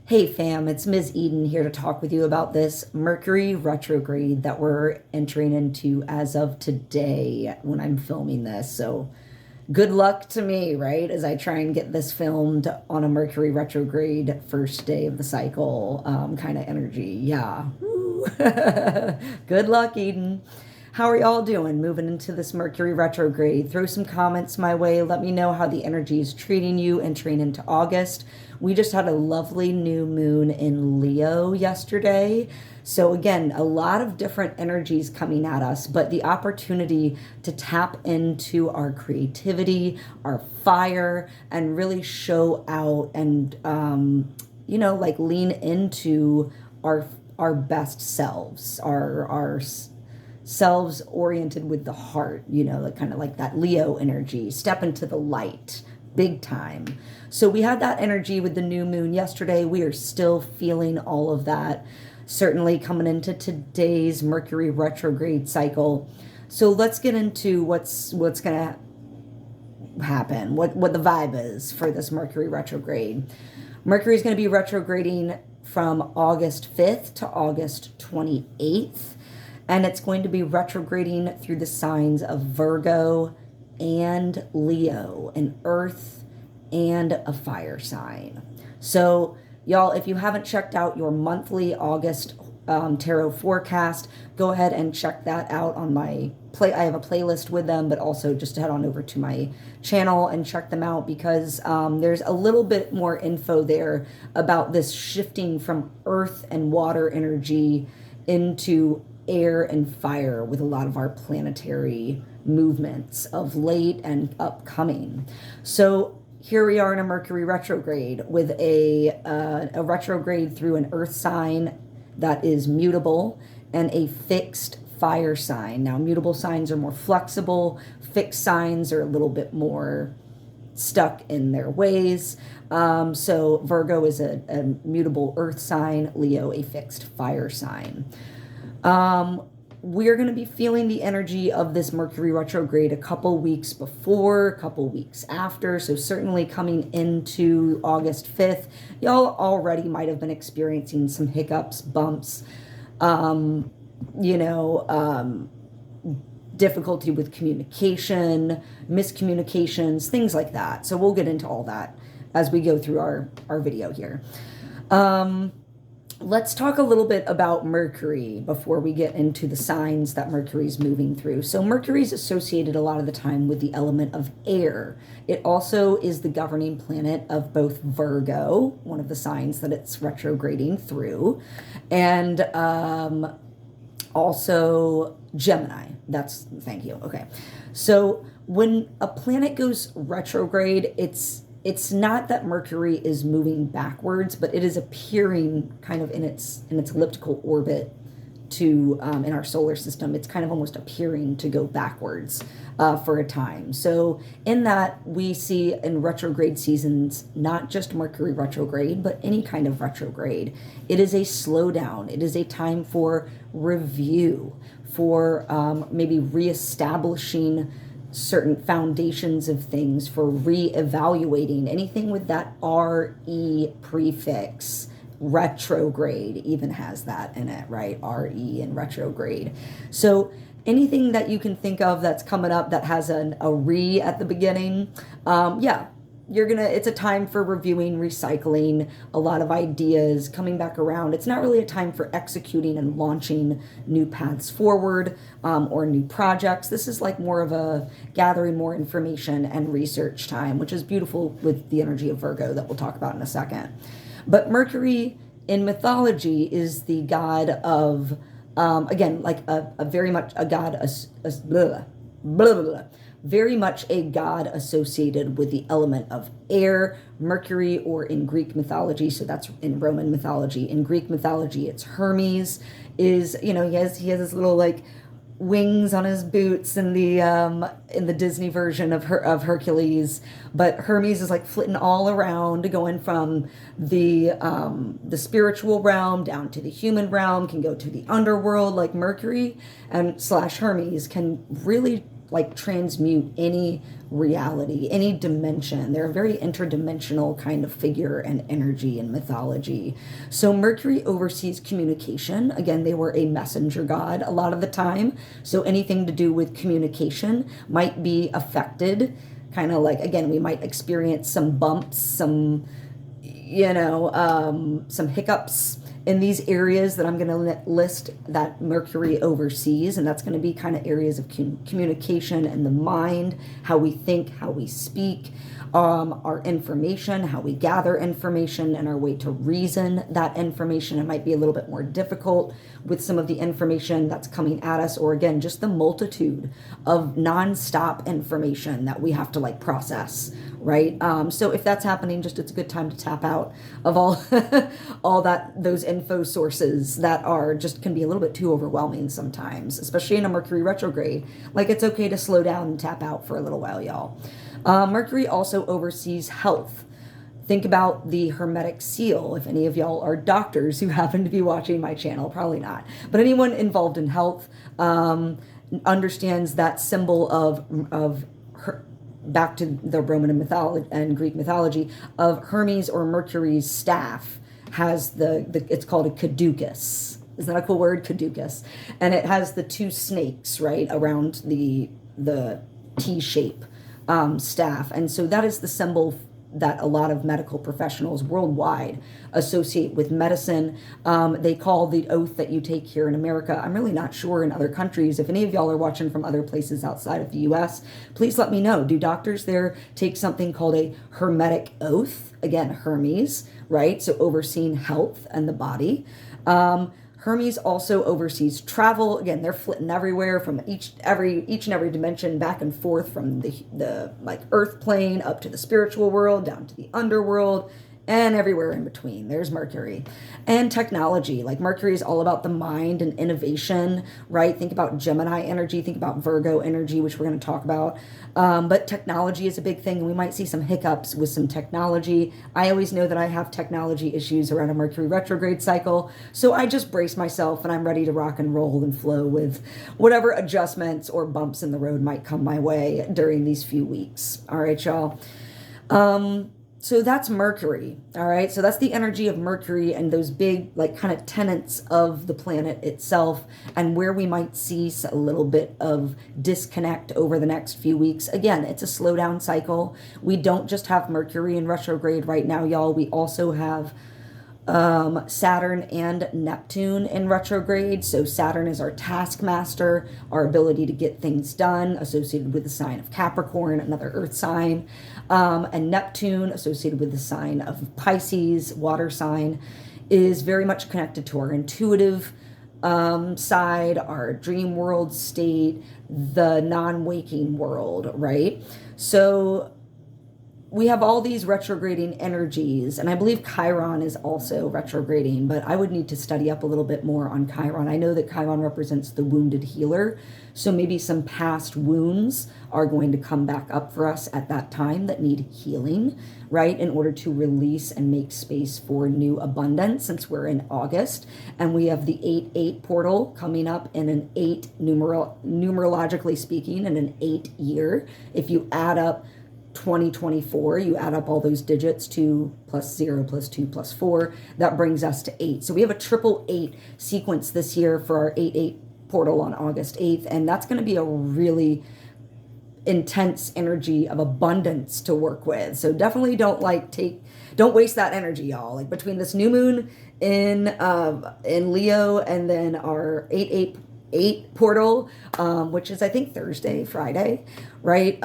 Hey fam, it's Ms. Eden here to talk with you about this Mercury retrograde that we're entering into as of today when I'm filming this. So good luck to me, right? As I try and get this filmed on a Mercury retrograde first day of the cycle kind of energy. Yeah. Woo. Good luck, Eden. How are y'all doing moving into this Mercury retrograde? Throw some comments my way. Let me know how the energy is treating you entering into August. We just had a lovely new moon in Leo yesterday. So, again, a lot of different energies coming at us, but the opportunity to tap into our creativity, our fire, and really show out and, like lean into our best selves, our selves oriented with the heart, like kind of like that Leo energy, step into the light big time. So we had that energy with the new moon yesterday. We are still feeling all of that, certainly coming into today's Mercury retrograde cycle. So let's get into what's going to happen, what the vibe is for this Mercury retrograde. Mercury is going to be retrograding from August 5th to August 28th. And it's going to be retrograding through the signs of Virgo and Leo, an earth and a fire sign. So, y'all, if you haven't checked out your monthly August tarot forecast, go ahead and check that out on my I have a playlist with them, but also just head on over to my channel and check them out because there's a little bit more info there about this shifting from earth and water energy into air and fire with a lot of our planetary movements of late and upcoming. So here we are in a Mercury retrograde with a retrograde through an earth sign that is mutable and a fixed fire sign. Now, mutable signs are more flexible. Fixed signs are a little bit more stuck in their ways. So Virgo is a mutable earth sign, Leo a fixed fire sign. We're going to be feeling the energy of this Mercury retrograde a couple weeks before, a couple weeks after. So certainly coming into August 5th, y'all already might have been experiencing some hiccups, bumps, difficulty with communication, miscommunications, things like that. So we'll get into all that as we go through our video here. Let's talk a little bit about Mercury before we get into the signs that Mercury's moving through. So Mercury's associated a lot of the time with the element of air. It also is the governing planet of both Virgo, one of the signs that it's retrograding through, and also Gemini. Thank you. Okay. So when a planet goes retrograde, it's not that Mercury is moving backwards, but it is appearing kind of in its elliptical orbit to in our solar system. It's kind of almost appearing to go backwards for a time. So in that, we see in retrograde seasons, not just Mercury retrograde, but any kind of retrograde. It is a slowdown. It is a time for review, for maybe reestablishing certain foundations of things, for re-evaluating anything with that RE prefix. Retrograde even has that in it, right? RE and retrograde. So anything that you can think of that's coming up that has a re at the beginning, it's a time for reviewing, recycling, a lot of ideas coming back around. It's not really a time for executing and launching new paths forward or new projects. This is like more of a gathering more information and research time, which is beautiful with the energy of Virgo that we'll talk about in a second. But Mercury in mythology is the god of, again, like a very much a god, blah, blah, blah, blah, very much a god associated with the element of air. Mercury, or in Greek mythology, so that's in Roman mythology. In Greek mythology, it's Hermes. He has his little like wings on his boots in the Disney version of Hercules, but Hermes is like flitting all around, going from the spiritual realm down to the human realm, can go to the underworld. Like Mercury and / Hermes can really like transmute any reality, any dimension. They're a very interdimensional kind of figure and energy in mythology. So Mercury oversees communication. Again, they were a messenger god a lot of the time. So anything to do with communication might be affected. Kind of like, again, we might experience some bumps, some, some hiccups in these areas that I'm going to list that Mercury oversees. And that's going to be kind of areas of communication and the mind, how we think, how we speak, our information, how we gather information, and our way to reason that information. It might be a little bit more difficult with some of the information that's coming at us, or again, just the multitude of nonstop information that we have to like process, right? So if that's happening, just it's a good time to tap out of all those info sources that are just can be a little bit too overwhelming sometimes, especially in a Mercury retrograde. Like, it's okay to slow down and tap out for a little while, y'all. Mercury also oversees health. Think about the Hermetic seal. If any of y'all are doctors who happen to be watching my channel, probably not. But anyone involved in health understands that symbol of back to the Roman mythology and Greek mythology of Hermes or Mercury's staff has it's called a caduceus. Is that a cool word? Caduceus. And it has the two snakes, right, around the T-shape staff. And so that is the symbol that a lot of medical professionals worldwide associate with medicine. They call the oath that you take here in America. I'm really not sure in other countries. If any of y'all are watching from other places outside of the US, please let me know. Do doctors there take something called a Hermetic oath? Again, Hermes, right? So overseeing health and the body. Hermes also oversees travel. Again, they're flitting everywhere from each and every dimension, back and forth from the like earth plane up to the spiritual world, down to the underworld, and everywhere in between. There's Mercury. And technology. Like, Mercury is all about the mind and innovation, right? Think about Gemini energy, think about Virgo energy, which we're going to talk about. But technology is a big thing, and we might see some hiccups with some technology. I always know that I have technology issues around a Mercury retrograde cycle, so I just brace myself and I'm ready to rock and roll and flow with whatever adjustments or bumps in the road might come my way during these few weeks. All right, y'all. So that's Mercury, all right? So that's the energy of Mercury and those big, like, kind of tenets of the planet itself, and where we might see a little bit of disconnect over the next few weeks. Again, it's a slowdown cycle. We don't just have Mercury in retrograde right now, y'all. We also have Saturn and Neptune in retrograde. So Saturn is our taskmaster, our ability to get things done, associated with the sign of Capricorn, another earth sign, and Neptune, associated with the sign of Pisces, water sign, is very much connected to our intuitive side, our dream world state, the non-waking world, right? So we have all these retrograding energies, and I believe Chiron is also retrograding, but I would need to study up a little bit more on Chiron. I know that Chiron represents the wounded healer, so maybe some past wounds are going to come back up for us at that time that need healing, right, in order to release and make space for new abundance, since we're in August, and we have the 8-8 portal coming up in an 8, numerologically speaking, in an 8 year. If you add up 2024, you add up all those digits, 2 plus 0 plus 2 plus 4, that brings us to 8. So we have a triple 8 sequence this year for our 8-8 portal on August 8th, and that's going to be a really intense energy of abundance to work with. So definitely don't waste that energy, y'all. Like, between this new moon in Leo and then our 8-8 portal, which is I think Thursday, Friday, right?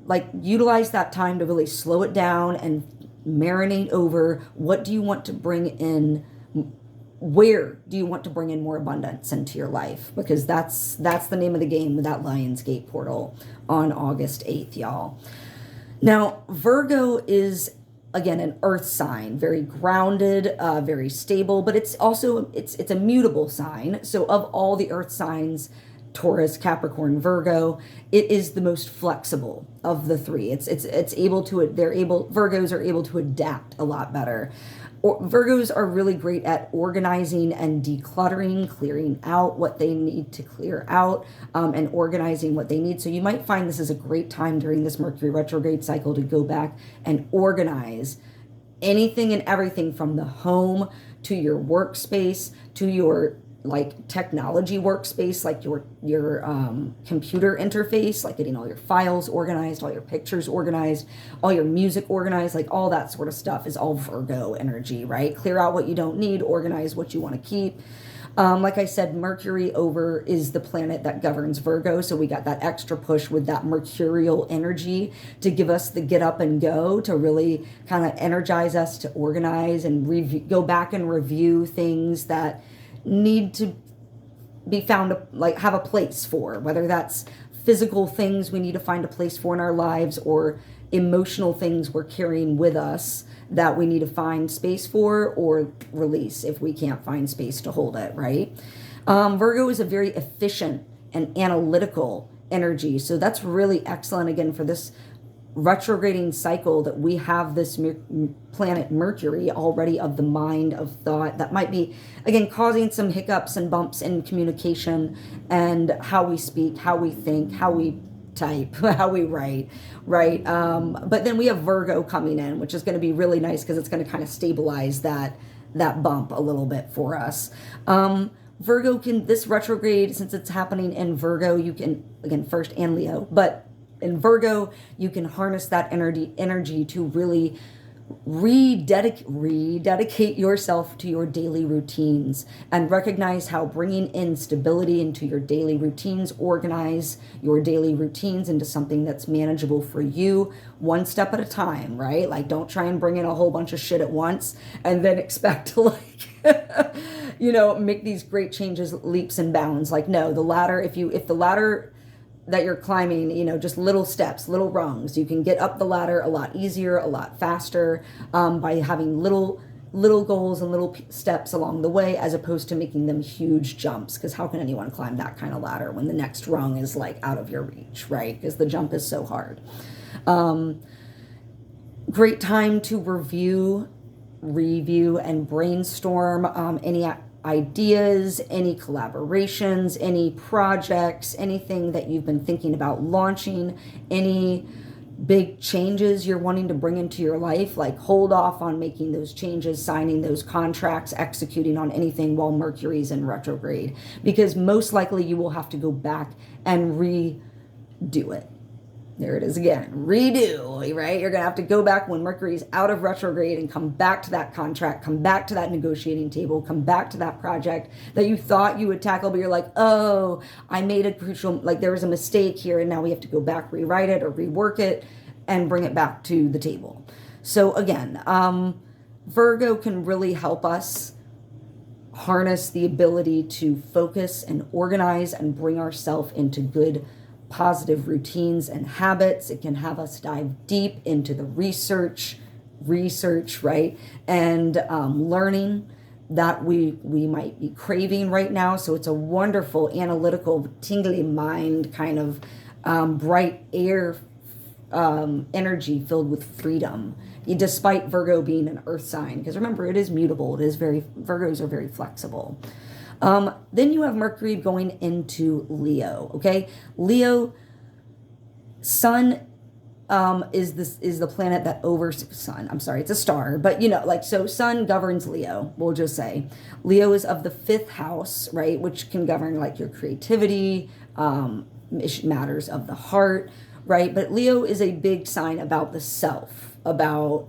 Like utilize that time to really slow it down and marinate over what do you want to bring in, where do you want to bring in more abundance into your life, because that's the name of the game with that Lionsgate portal on August 8th, y'all. Now, Virgo is, again, an earth sign, very grounded, very stable, but it's also, it's a mutable sign. So of all the earth signs, Taurus, Capricorn, Virgo, it is the most flexible of the three. It's able to, Virgos are able to adapt a lot better. Virgos are really great at organizing and decluttering, clearing out what they need to clear out, and organizing what they need. So you might find this is a great time during this Mercury retrograde cycle to go back and organize anything and everything from the home to your workspace to your like technology workspace, like your computer interface, like getting all your files organized, all your pictures organized, all your music organized, like all that sort of stuff is all Virgo energy, right? Clear out what you don't need, organize what you want to keep. Like I said, Mercury is the planet that governs Virgo. So we got that extra push with that mercurial energy to give us the get up and go, to really kind of energize us to organize and go back and review things that need to be found, like have a place for, whether that's physical things we need to find a place for in our lives, or emotional things we're carrying with us that we need to find space for or release if we can't find space to hold it, right? Virgo is a very efficient and analytical energy. So that's really excellent, again, for this retrograding cycle, that we have this planet Mercury already of the mind, of thought, that might be, again, causing some hiccups and bumps in communication and how we speak, how we think, how we type, how we write, right? But then we have Virgo coming in, which is going to be really nice because it's going to kind of stabilize that bump a little bit for us. Virgo this retrograde, since it's happening in Virgo, you can, again, first and Leo, but in Virgo, you can harness that energy to really rededicate yourself to your daily routines, and recognize how bringing in stability into your daily routines, organize your daily routines into something that's manageable for you, one step at a time, right? Like, don't try and bring in a whole bunch of shit at once and then expect to make these great changes, leaps and bounds. Like, no, the ladder, if the ladder that you're climbing, just little steps, little rungs, you can get up the ladder a lot easier, a lot faster, by having little goals and little steps along the way, as opposed to making them huge jumps. Because how can anyone climb that kind of ladder when the next rung is like out of your reach, right? Because the jump is so hard. Great time to review and brainstorm any ideas, any collaborations, any projects, anything that you've been thinking about launching, any big changes you're wanting to bring into your life. Like, hold off on making those changes, signing those contracts, executing on anything while Mercury's in retrograde, because most likely you will have to go back and redo it. There it is again, redo, right? You're going to have to go back when Mercury's out of retrograde and come back to that contract, come back to that negotiating table, come back to that project that you thought you would tackle, but you're like, oh, I made a crucial, like there was a mistake here, and now we have to go back, rewrite it or rework it and bring it back to the table. So again, Virgo can really help us harness the ability to focus and organize and bring ourselves into good positive routines and habits. It can have us dive deep into the research, right? And learning that we might be craving right now. So it's a wonderful, analytical, tingly mind, kind of bright air energy filled with freedom, despite Virgo being an earth sign. Because remember, it is mutable. Virgos are very flexible. Then you have Mercury going into Leo, okay? Leo, Sun is the planet that Sun. I'm sorry, it's a star, but so Sun governs Leo, we'll just say. Leo is of the 5th house, right? Which can govern like your creativity, matters of the heart, right? But Leo is a big sign about the self, about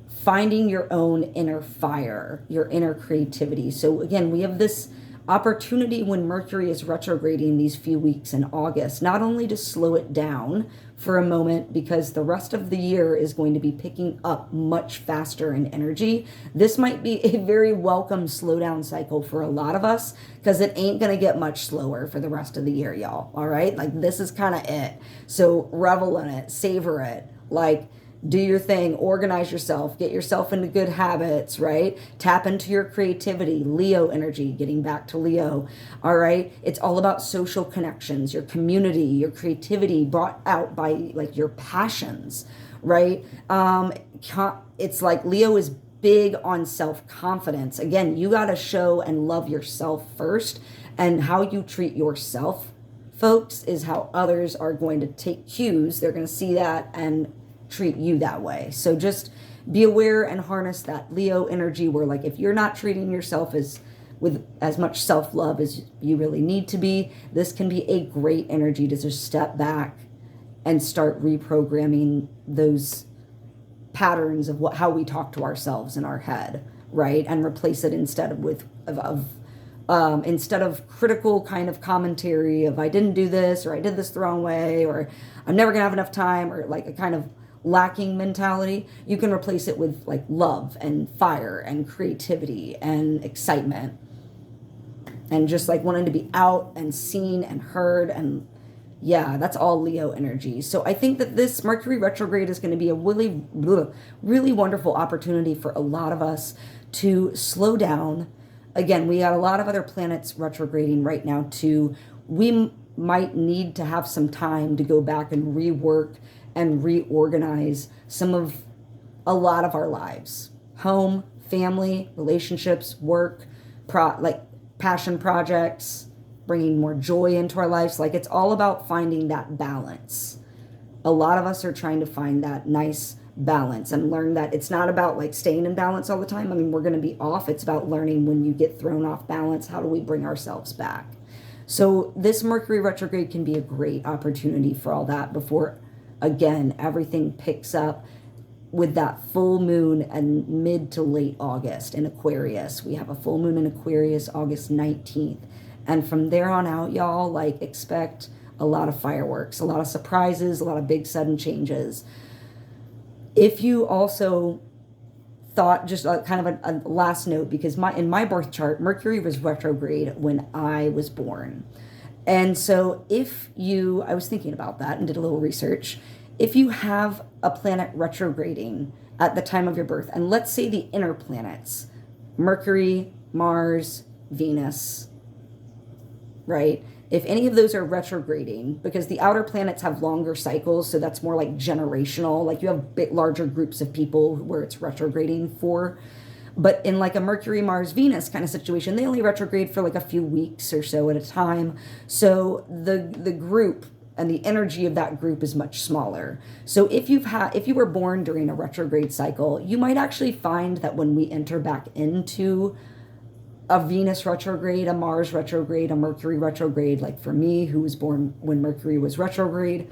finding your own inner fire, your inner creativity. So again, we have this opportunity when Mercury is retrograding these few weeks in August, not only to slow it down for a moment, because the rest of the year is going to be picking up much faster in energy. This might be a very welcome slowdown cycle for a lot of us, because it ain't going to get much slower for the rest of the year, y'all. All right. Like, this is kind of it. So revel in it, savor it. Like, do your thing, organize yourself, get yourself into good habits, right? Tap into your creativity, Leo energy, getting back to Leo, all right? It's all about social connections, your community, your creativity brought out by like your passions, right? It's like Leo is big on self-confidence. Again, you got to show and love yourself first, and how you treat yourself, folks, is how others are going to take cues. They're going to see that and treat you that way. So just be aware and harness that Leo energy where, like, if you're not treating yourself with as much self-love as you really need to be, this can be a great energy to just step back and start reprogramming those patterns of how we talk to ourselves in our head, right? And replace it instead of critical kind of commentary of I didn't do this, or I did this the wrong way, or I'm never gonna have enough time, or like a kind of lacking mentality. You can replace it with like love and fire and creativity and excitement, and just like wanting to be out and seen and heard. And yeah, that's all Leo energy. So I think that this Mercury retrograde is going to be a really, really wonderful opportunity for a lot of us to slow down. Again, we got a lot of other planets retrograding right now too. We might need to have some time to go back and rework and reorganize a lot of our lives. Home, family, relationships, work, passion projects, bringing more joy into our lives. Like, it's all about finding that balance. A lot of us are trying to find that nice balance and learn that it's not about like staying in balance all the time. I mean, we're going to be off. It's about learning when you get thrown off balance, how do we bring ourselves back? So this Mercury retrograde can be a great opportunity for all that before, again, everything picks up with that full moon and mid to late August in Aquarius. We have a full moon in Aquarius, August 19th. And from there on out, y'all, like, expect a lot of fireworks, a lot of surprises, a lot of big sudden changes. If you also thought, just kind of a last note, because in my birth chart, Mercury was retrograde when I was born. And so I was thinking about that and did a little research. If you have a planet retrograding at the time of your birth, and let's say the inner planets, Mercury, Mars, Venus, right? If any of those are retrograding, because the outer planets have longer cycles, so that's more like generational, like you have larger groups of people where it's retrograding for. But in like a Mercury, Mars, Venus kind of situation, they only retrograde for like a few weeks or so at a time. So the group and the energy of that group is much smaller. So if you were born during a retrograde cycle, you might actually find that when we enter back into a Venus retrograde, a Mars retrograde, a Mercury retrograde, like for me, who was born when Mercury was retrograde,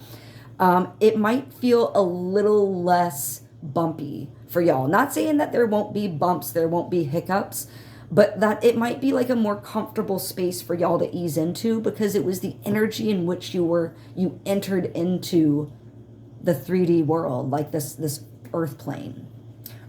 it might feel a little less bumpy for y'all. Not saying that there won't be bumps, there won't be hiccups, but that it might be like a more comfortable space for y'all to ease into, because it was the energy in which you entered into the 3D world, like this earth plane,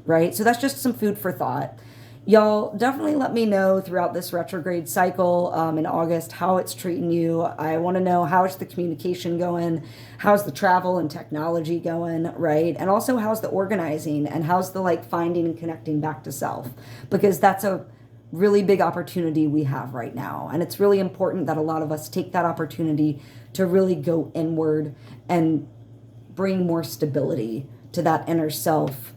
right? So that's just some food for thought. Y'all definitely let me know throughout this retrograde cycle in August how it's treating you. I want to know, how's the communication going? How's the travel and technology going, right? And also, how's the organizing, and how's the like finding and connecting back to self? Because that's a really big opportunity we have right now. And it's really important that a lot of us take that opportunity to really go inward and bring more stability to that inner self,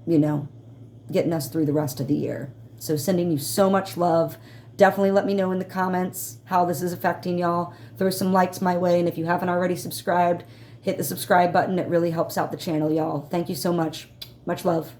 getting us through the rest of the year. So sending you so much love. Definitely let me know in the comments how this is affecting y'all. Throw some likes my way. And if you haven't already subscribed, hit the subscribe button. It really helps out the channel, y'all. Thank you so much. Much love.